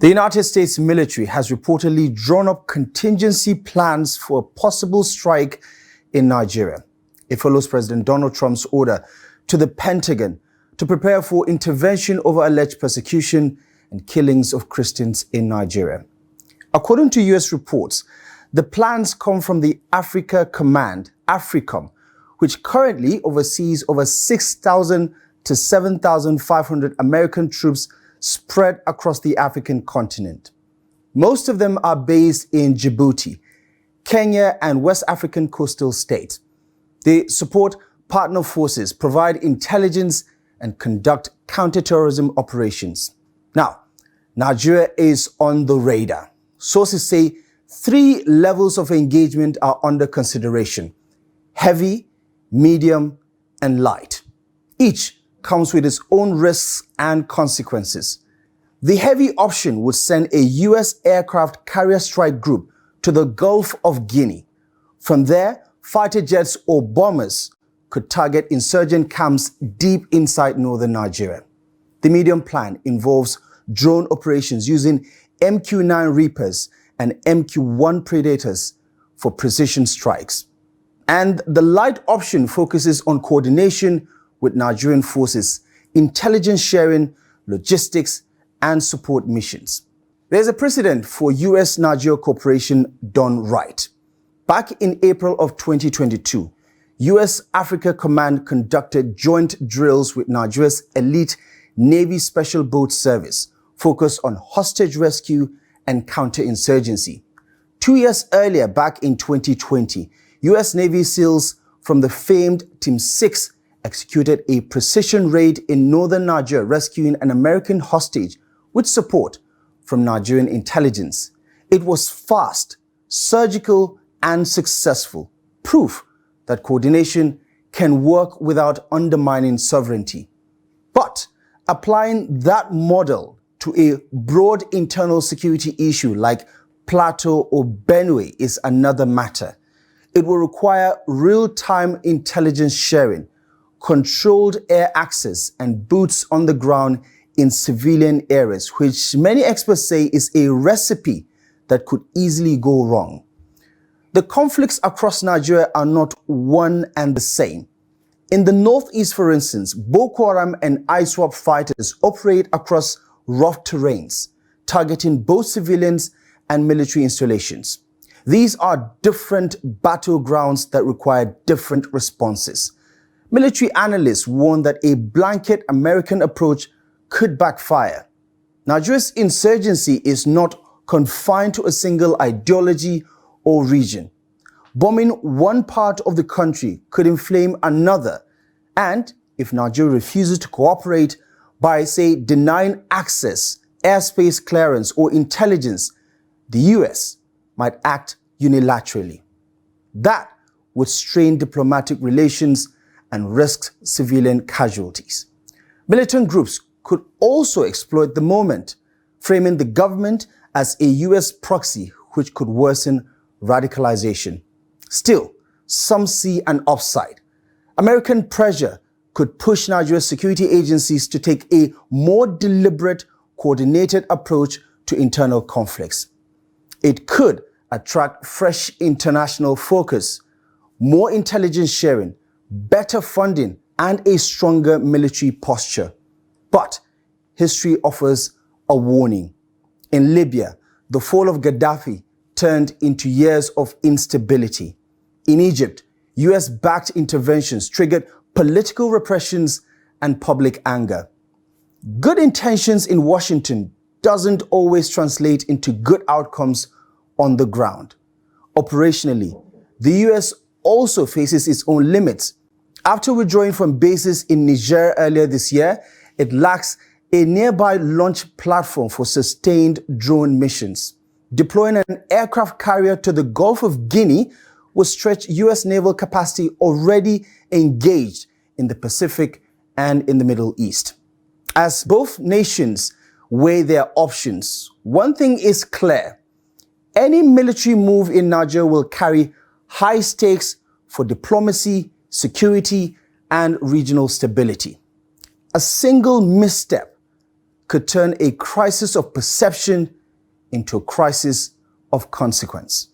The United States military has reportedly drawn up contingency plans for a possible strike in Nigeria. It follows President Donald Trump's order to the Pentagon to prepare for intervention over alleged persecution and killings of Christians in Nigeria. According to U.S. reports, the plans come from the Africa Command, AFRICOM, which currently oversees over 6,000 to 7,500 American troops spread across the African continent. Most of them are based in Djibouti, Kenya, and West African coastal states. They support partner forces, provide intelligence, and conduct counterterrorism operations. Now, Nigeria is on the radar. Sources say 3 levels of engagement are under consideration: heavy, medium, and light. Each comes with its own risks and consequences. The heavy option would send a U.S. aircraft carrier strike group to the Gulf of Guinea. From there, fighter jets or bombers could target insurgent camps deep inside northern Nigeria. The medium plan involves drone operations using MQ-9 Reapers and MQ-1 Predators for precision strikes. And the light option focuses on coordination with Nigerian forces, intelligence sharing, logistics, and support missions. There's a precedent for U.S.-Nigeria cooperation done right. Back in April of 2022, U.S. Africa Command conducted joint drills with Nigeria's elite Navy Special Boat Service, focused on hostage rescue and counterinsurgency. 2 years earlier, back in 2020, U.S. Navy SEALs from the famed Team 6 executed a precision raid in northern Nigeria, rescuing an American hostage with support from Nigerian intelligence. It was fast, surgical, and successful, proof that coordination can work without undermining sovereignty. But applying that model to a broad internal security issue like Plateau or Benue is another matter. It will require real-time intelligence sharing, controlled air access, and boots on the ground in civilian areas, which many experts say is a recipe that could easily go wrong. The conflicts across Nigeria are not one and the same. In the northeast, for instance, Boko Haram and ISWAP fighters operate across rough terrains, targeting both civilians and military installations. These are different battlegrounds that require different responses. Military analysts warn that a blanket American approach could backfire. Nigeria's insurgency is not confined to a single ideology or region. Bombing one part of the country could inflame another, and if Nigeria refuses to cooperate by, say, denying access, airspace clearance, or intelligence, the US might act unilaterally. That would strain diplomatic relations and risk civilian casualties. Militant groups could also exploit the moment, framing the government as a US proxy, which could worsen radicalization. Still, some see an upside. American pressure could push Nigeria's security agencies to take a more deliberate, coordinated approach to internal conflicts. It could attract fresh international focus, more intelligence sharing, better funding, and a stronger military posture. But history offers a warning. In Libya, the fall of Gaddafi turned into years of instability. In Egypt, US-backed interventions triggered political repressions and public anger. Good intentions in Washington doesn't always translate into good outcomes on the ground. Operationally, the US also faces its own limits. After withdrawing from bases in Niger earlier this year, it lacks a nearby launch platform for sustained drone missions. Deploying an aircraft carrier to the Gulf of Guinea will stretch US naval capacity already engaged in the Pacific and in the Middle East. As both nations weigh their options, one thing is clear: any military move in Nigeria will carry high stakes for diplomacy, security, and regional stability. A single misstep could turn a crisis of perception into a crisis of consequence.